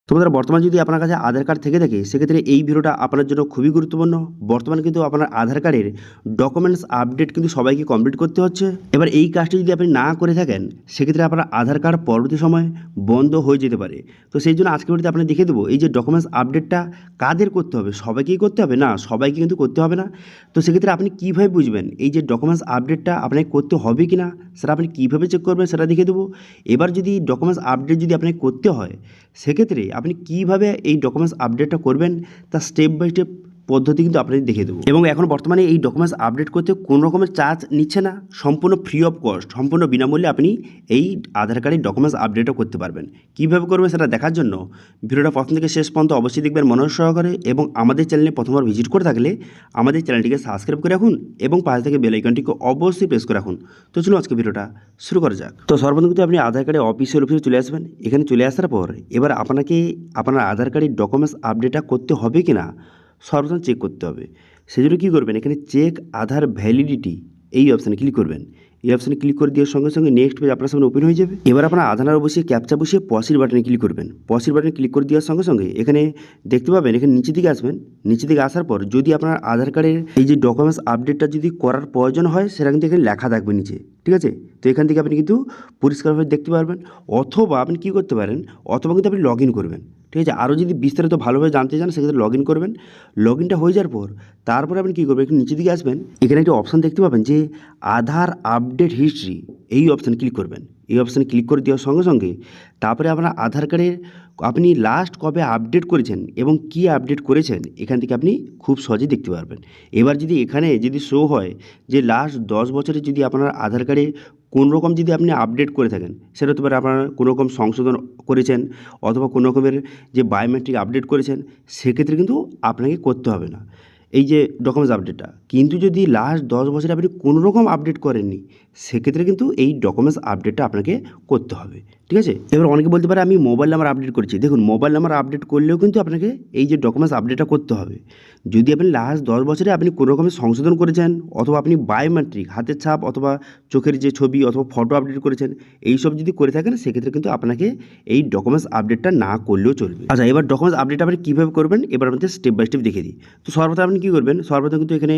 তো বন্ধুরা, বর্তমানে যদি আপনার কাছে আধার কার্ড থেকে থাকে সেক্ষেত্রে এই ভিডিওটা আপনার জন্য খুবই গুরুত্বপূর্ণ। বর্তমানে কিন্তু আপনার আধার কার্ডের ডকুমেন্টস আপডেট কিন্তু সবাইকে কমপ্লিট করতে হচ্ছে। এবার এই কাজটি যদি আপনি না করে থাকেন সেক্ষেত্রে আপনার আধার কার্ড পরবর্তী সময় বন্ধ হয়ে যেতে পারে। তো সেই জন্য আজকের ভিডিওতে আপনাকে দেখিয়ে দেবো এই যে ডকুমেন্টস আপডেটটা কাদের করতে হবে, সবাইকেই করতে হবে না, সবাইকে কিন্তু করতে হবে না। তো সেক্ষেত্রে আপনি কীভাবে বুঝবেন এই যে ডকুমেন্টস আপডেটটা আপনাকে করতে হবে কি না, সেটা আপনি কীভাবে চেক করবেন সেটা দেখিয়ে দেবো। এবার যদি ডকুমেন্টস আপডেট যদি আপনাকে করতে হয় সেক্ষেত্রে আপনি কীভাবে এই ডকুমেন্টস আপডেটটা করবেন তার স্টেপ বাই স্টেপ পদ্ধতি কিন্তু আপনাদের দেখিয়ে দেবো। এবং এখন বর্তমানে এই ডকুমেন্টস আপডেট করতে কোনো রকমের চার্জ নিচ্ছে না, সম্পূর্ণ ফ্রি অফ কস্ট, সম্পূর্ণ বিনামূল্যে আপনি এই আধার কার্ডের ডকুমেন্টস আপডেটও করতে পারবেন। কীভাবে করবেন সেটা দেখার জন্য ভিডিওটা প্রথম থেকে শেষ পর্যন্ত অবশ্যই দেখবেন মনোযোগ সহকারে, এবং আমাদের চ্যানেলে প্রথমবার ভিজিট করে থাকলে আমাদের চ্যানেলটিকে সাবস্ক্রাইব করে রাখুন এবং পাশে থেকে বেল আইকনটিকে অবশ্যই প্রেস করে রাখুন। তো চলুন আজকে ভিডিওটা শুরু করা যাক। তো সর্বপ্রথম কিন্তু আপনি আধার কার্ডে অফিসে চলে আসবেন। এখানে চলে আসার পর এবার আপনাকে আপনার আধার কার্ডের ডকুমেন্টস আপডেটটা করতে হবে কি না সর্বপ্রথম চেক করতে হবে। সেজন্য কী করবেন, এখানে চেক আধার ভ্যালিডিটি এই অপশানে ক্লিক করবেন। এই অপশানে ক্লিক করে দেওয়ার সঙ্গে সঙ্গে নেক্সট পেজ আপনার সামনে ওপেন হয়ে যাবে। এবার আপনার আধার বসিয়ে ক্যাপচা বসিয়ে পসির বাটনে ক্লিক করবেন। পসির বাটনে ক্লিক করে দেওয়ার সঙ্গে সঙ্গে এখানে দেখতে পাবেন, এখানে নিচের দিকে আসবেন। নিচের দিকে আসার পর যদি আপনার আধার কার্ডের এই যে ডকুমেন্টস আপডেটটা যদি করার প্রয়োজন হয় সেটা কিন্তু এখানে লেখা থাকবে নিচে, ঠিক আছে। তো এখান থেকে আপনি কিন্তু পরিষ্কারভাবে দেখতে পারবেন, অথবা আপনি কী করতে পারেন, অথবা কিন্তু আপনি লগ ইন করবেন, ঠিক আছে। আরও যদি বিস্তারিত ভালোভাবে জানতে চান সেক্ষেত্রে লগ ইন করবেন। লগ ইনটা হয়ে যাওয়ার পর তারপরে আপনি কী করবেন, একটু নিচের দিকে আসবেন। এখানে একটা অপশান দেখতে পাবেন যে আধার আপডেট হিস্ট্রি, এই অপশানে ক্লিক করবেন। এই অপশানে ক্লিক করে দেওয়ার সঙ্গে সঙ্গে তারপরে আপনার আধার কার্ডের আপনি লাস্ট কবে আপডেট করেছেন এবং কী আপডেট করেছেন এখান থেকে আপনি খুব সহজেই দেখতে পারবেন। এবার যদি এখানে যদি শো হয় যে লাস্ট 10 বছরে যদি আপনার আধার কার্ডে কোনো রকম যদি আপনি আপডেট করে থাকেন, সেটা হতে পারে আপনার কোনো রকম সংশোধন করেছেন অথবা কোনো রকমের যে বায়োমেট্রিক আপডেট করেছেন, সেক্ষেত্রে কিন্তু আপনাকে করতে হবে না এই যে ডকুমেন্টস আপডেটটা। কিন্তু যদি লাস্ট 10 বছরে আপনি কোনো রকম আপডেট করেননি সেক্ষেত্রে কিন্তু এই ডকুমেন্টস আপডেটটা আপনাকে করতে হবে, ঠিক আছে। এবার অনেকে বলতে পারে আমি মোবাইল নাম্বার আপডেট করেছি। দেখুন, মোবাইল নাম্বার আপডেট করলেও কিন্তু আপনাকে এই যে ডকুমেন্টস আপডেটটা করতে হবে। যদি আপনি লাস্ট 10 বছরে আপনি কোনো রকমের সংশোধন করেছেন অথবা আপনি বায়োমেট্রিক হাতের ছাপ অথবা চোখের যে ছবি অথবা ফটো আপডেট করেছেন, এইসব যদি করে থাকেন সেক্ষেত্রে কিন্তু আপনাকে এই ডকুমেন্টস আপডেটটা না করলেও চলবে। আচ্ছা, এবার ডকুমেন্টস আপডেট আপনি কীভাবে করবেন এবার আমাদের স্টেপ বাই স্টেপ দেখিয়ে দিই। তো সর্বপ্রথম আপনি কী করবেন, সর্বপ্রথম কিন্তু এখানে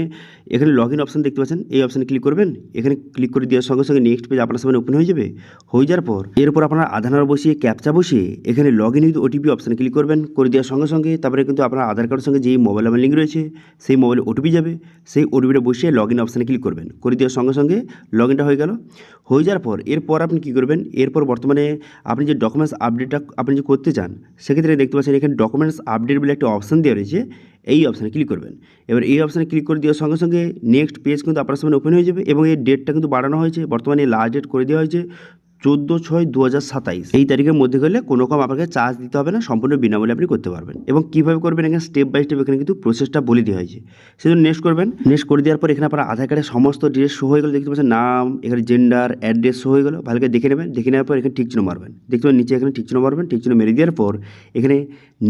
লগ ইন অপশান দেখতে পাচ্ছেন, এই অপশানে ক্লিক করবেন। এখানে ক্লিক করে দেওয়ার সঙ্গে সঙ্গে নেক্সট পেজ আপনার সামনে ওপেন হয়ে যাবে। হয়ে যাওয়ার পর এরপর আপনার আধার নাম্বার বসিয়ে ক্যাপচা বসিয়ে এখানে লগ ইন উইথ ওটিপি অপশানে ক্লিক করবেন। করে দেওয়ার সঙ্গে সঙ্গে তারপরে কিন্তু আপনার আধার কার্ডের সঙ্গে যেই মোবাইল নাম্বার লিঙ্ক রয়েছে সেই মোবাইলে ওটিপি যাবে। সেই ওটিপিটা বসিয়ে লগ ইন অপশানে ক্লিক করবেন। করে দেওয়ার সঙ্গে সঙ্গে লগ ইনটা হয়ে গেল। হয়ে যাওয়ার পর এরপর আপনি কী করবেন, এরপর বর্তমানে আপনি যে ডকুমেন্টস আপডেটটা আপনি যে করতে চান সেক্ষেত্রে দেখতে পাচ্ছেন এখানে ডকুমেন্টস আপডেট বলে একটা অপশান দেওয়া রয়েছে, এই অপশানে ক্লিক করবেন। এবার এই অপশানে ক্লিক করে দেওয়ার সঙ্গে সঙ্গে নেক্সট পেজ কিন্তু আপনার সামনে ওপেন হয়ে যাবে এবং এই ডেটটা কিন্তু বাড়ানো হয়েছে। বর্তমানে লাস্ট ডেট করে দেওয়া হয়েছে 14/6/2027। এই তারিখের মধ্যে করলে কোনো রকম আপনাকে চার্জ দিতে হবে না, সম্পূর্ণ বিনামূল্যে আপনি করতে পারবেন। এবং কীভাবে করবেন এখানে স্টেপ বাই স্টেপ এখানে কিন্তু প্রসেসটা বলে দেওয়া হয়েছে। সেজন্য নেক্সট করবেন। নেক্সট করে দেওয়ার পর এখানে আপনার আধার কার্ডের সমস্ত ডিটেলস শো হয়ে গেল, দেখতে পাচ্ছেন নাম, এখানে জেন্ডার, অ্যাড্রেস শো হয়ে গেল। ভালো করে দেখে নেবেন। দেখে নেওয়ার পর এখানে ঠিক চিহ্ন মারবেন, দেখতে পাবেন নিচে এখানে ঠিক চিহ্ন মারবেন। ঠিক চিহ্ন মেরে দেওয়ার পর এখানে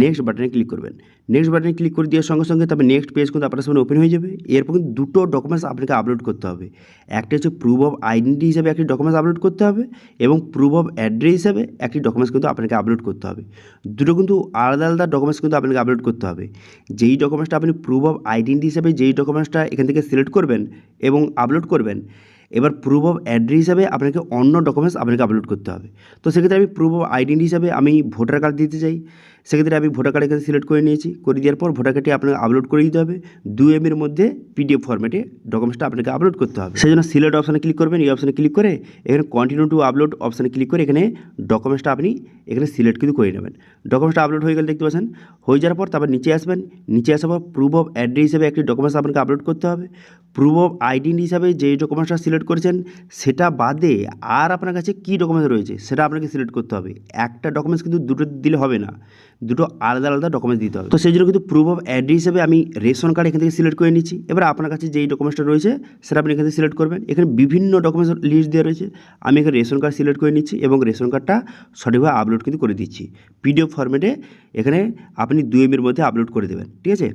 নেক্সট বাটনে ক্লিক করবেন। নেক্সট বাটনে ক্লিক করে দেওয়ার সঙ্গে সঙ্গে তারপর নেক্সট পেজ কিন্তু আপনার সামনে ওপেন হয়ে যাবে। এরপর কিন্তু দুটো ডকুমেন্টস আপনাকে আপলোড করতে হবে। একটা হচ্ছে প্রুফ অফ আইডেন্টি হিসাবে একটি ডকুমেন্টস আপলোড করতে হবে এবং প্রুফ অফ অ্যাড্রেস হিসাবে একটি ডকুমেন্টস কিন্তু আপনাকে আপলোড করতে হবে। দুটো কিন্তু আলাদা আলাদা ডকুমেন্টস কিন্তু আপনাকে আপলোড করতে হবে। যেই ডকুমেন্টসটা আপনি প্রুফ অফ আইডেন্টি হিসাবে যেই ডকুমেন্টসটা এখান থেকে সিলেক্ট করবেন এবং আপলোড করবেন, এবার প্রুফ অফ অ্যাড্রেস হিসাবে আপনাকে অন্য ডকুমেন্টস আপনাকে আপলোড করতে হবে। তো সেক্ষেত্রে আমি প্রুফ অফ আইডেন্টি হিসাবে আমি ভোটার কার্ড দিতে চাই। সেক্ষেত্রে আমি ভোটার কার্ড এখানে সিলেক্ট করে নিয়েছি। করে দেওয়ার পর ভোটার কার্ডটি আপনাকে আপলোড করে দিতে হবে। 2 MB মধ্যে PDF ফরম্যাটে ডকুমেন্টসটা আপনাকে আপলোড করতে হবে। সেই জন্য সিলেক্ট অপশানে ক্লিক করবেন। এই অপশানে ক্লিক করে এখানে কন্টিনিউ টু আপলোড অপশানে ক্লিক করে এখানে ডকুমেন্টসটা আপনি এখানে সিলেক্ট কিন্তু করে নেবেন। ডকুমেন্টসটা আপলোড হয়ে গেলে দেখতে পাচ্ছেন। হয়ে যাওয়ার পর তারপর নিচে আসবেন। নিচে আসার পর প্রুফ অফ অ্যাড্রেস হিসাবে একটি ডকুমেন্টস আপনাকে আপলোড করতে হবে। প্রুফ অফ আইডেন্টি হিসাবে যেই ডকুমেন্টসটা সিলেক্ট করেছেন সেটা বাদে আর আপনার কাছে কী ডকুমেন্টস রয়েছে সেটা আপনাকে সিলেক্ট করতে হবে। একটা ডকুমেন্টস কিন্তু দুটো দিলে হবে না, দুটো আলাদা আলাদা ডকুমেন্টস দিতে হবে। তো সেই জন্য কিন্তু প্রুফ অফ অ্যাড্রেস হিসেবে আমি রেশন কার্ড এখান থেকে সিলেক্ট করে নিচ্ছি। এবার আপনার কাছে যেই ডকুমেন্টসটা রয়েছে সেটা আপনি এখান থেকে সিলেক্ট করবেন। এখানে বিভিন্ন ডকুমেন্টস লিস্ট দেওয়া রয়েছে। আমি এখানে রেশন কার্ড সিলেক্ট করে নিচ্ছি এবং রেশন কার্ডটা সঠিকভাবে আপলোড কিন্তু করে দিচ্ছি। PDF ফরম্যাটে এখানে আপনি 2 MB মধ্যে আপলোড করে দেবেন। ঠিক আছে,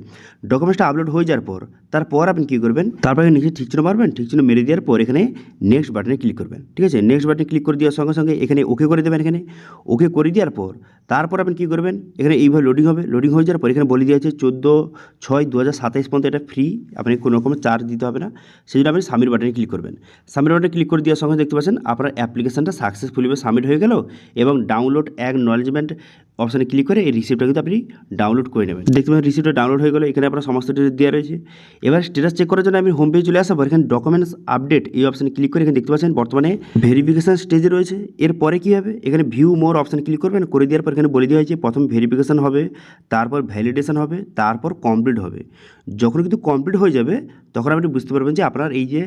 ডকুমেন্টসটা আপলোড হয়ে যাওয়ার পর তারপর আপনি কী করবেন, তারপরে নিচে ঠিক চিহ্ন মারবেন, ঠিক চিহ্ন মেরে দেওয়ার পর এখানে নেক্সট বাটনে ক্লিক করবেন। ঠিক আছে, নেক্সট বাটনে ক্লিক করে দেওয়ার সঙ্গে সঙ্গে এখানে ওকে করে দেবেন। এখানে ওকে করে দেওয়ার পর তারপর আপনি কী করবেন, এখানে এইভাবে লোডিং হবে। লোডিং হয়ে যাওয়ার পর এখানে বলে দেওয়া আছে 14/6/2027 পর্যন্ত এটা ফ্রি, আপনি কোনো রকম চার্জ দিতে হবে না। সেই জন্য আপনি সাবমিট বাটনে ক্লিক করবেন। সাবমিট বাটনে ক্লিক করে দেওয়ার সঙ্গে দেখতে পাচ্ছেন আপনার অ্যাপ্লিকেশনটা সাকসেসফুলি সাবমিট হয়ে গেল এবং ডাউনলোড অ্যাকনলেজমেন্ট অপশানে ক্লিক করে এই রিসিপ্টটা কিন্তু আপনি ডাউনলোড করে নেবেন। দেখতে পাচ্ছেন রিসিপ্টটা ডাউনলোড হয়ে গেলো, এখানে আপনার সমস্ত ডিটেলস দেওয়া রয়েছে। এবার স্ট্যাটাস চেক করার জন্য আমি হোম পেজে চলে আসার পর এখানে ডকুমেন্টস আপডেট এই অপশানে ক্লিক করে এখানে দেখতে পাচ্ছেন বর্তমানে ভেরিফিকেশন স্টেজে রয়েছে। এরপরে কী হবে, এখানে ভিউ মোর অপশানে ক্লিক করবেন। করে দেওয়ার পর এখানে বলে দেওয়া হয়েছে প্রথম ভেরিফিকেশন হবে, তারপর ভ্যালিডেশন হবে, তারপর কমপ্লিট হবে। যখন কিন্তু কমপ্লিট হয়ে যাবে তখন আপনি বুঝতে পারবেন যে আপনার এই যে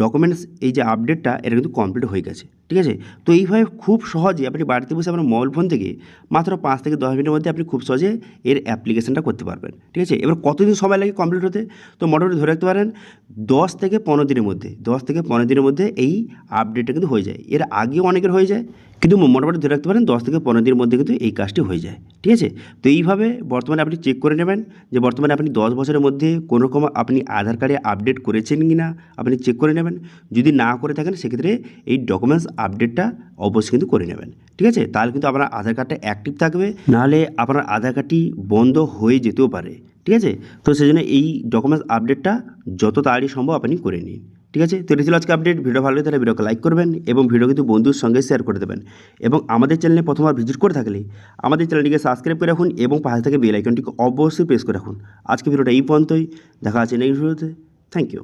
ডকুমেন্টস এই যে আপডেটটা এটা কিন্তু কমপ্লিট হয়ে গেছে। ঠিক আছে, তো এইভাবে খুব সহজে আপনি বাড়িতে বসে আপনার মোবাইল ফোন থেকে মাত্র 5 থেকে 10 মিনিটের মধ্যে আপনি খুব সহজে এর অ্যাপ্লিকেশনটা করতে পারবেন। ঠিক আছে, এবার কতদিন সময় লাগে কমপ্লিট হতে, তো মোটামুটি ধরে রাখতে পারেন 10 থেকে 15 দিনের মধ্যে, 10 থেকে 15 দিনের মধ্যে এই আপডেটটা কিন্তু হয়ে যায়। এর আগেও অনেকের হয়ে যায়, কিন্তু মোটামুটি ধরে রাখতে পারেন 10 থেকে 15 দিনের মধ্যে কিন্তু এই কাজটি হয়ে যায়। ঠিক আছে, তো এইভাবে বর্তমানে আপনি চেক করে নেবেন যে বর্তমানে আপনি 10 বছরের মধ্যে কোনো রকম আপনি আধার কার্ডে আপডেট করেছেন কি না আপনি চেক করে নেবেন। যদি না করে থাকেন সেক্ষেত্রে এই ডকুমেন্টস আপডেটটা অবশ্যই কিন্তু করে নেবেন। ঠিক আছে, তাহলে কিন্তু আপনার আধার কার্ডটা অ্যাক্টিভ থাকবে, নাহলে আপনার আধার কার্ডটি বন্ধ হয়ে যেতেও পারে। ঠিক আছে, তো সেই জন্য এই ডকুমেন্টস আপডেটটা যত তাড়াতাড়ি সম্ভব আপনি করে নিন। ঠিক আছে, তো এটা ছিল আজকে আপডেট। ভিডিও ভালো লাগে তাহলে ভিডিওকে লাইক করবেন এবং ভিডিও কিন্তু বন্ধুর সঙ্গে শেয়ার করে দেবেন। এবং আমাদের চ্যানেলে প্রথমবার ভিজিট করে থাকলে আমাদের চ্যানেলটিকে সাবস্ক্রাইব করে রাখুন এবং পাশে থেকে বেল আইকনটিকে অবশ্যই প্রেস করে রাখুন। আজকে ভিডিওটা এই পর্যন্তই, দেখা আছে নেক্সট ভিডিওতে। Thank you.